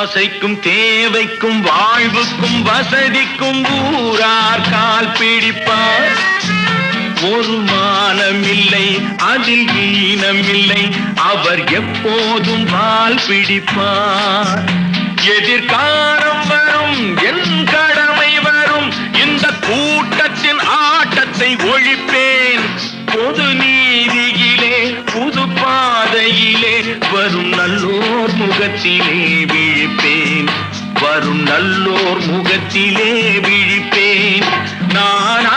ஆசைக்கும் தேவைக்கும் வாழ்வுக்கும் வசதிக்கும் ஊரார் கால் பிடிப்பார். ஒரு மானமில்லை அதில் ஈனமில்லை, அவர் எப்போதும் வால் பிடிப்பார். எதிர்காலம் வரும் என் கடமை வரும், இந்த கூட்டத்தின் ஆட்டத்தை ஒழிப்பேன். பொது நீதியிலே புது பாதையிலே வரும் நல்லோர் முகத்திலே விழிப்பேன். வரும் நல்லோர் முகத்திலே விழிப்பேன். நான்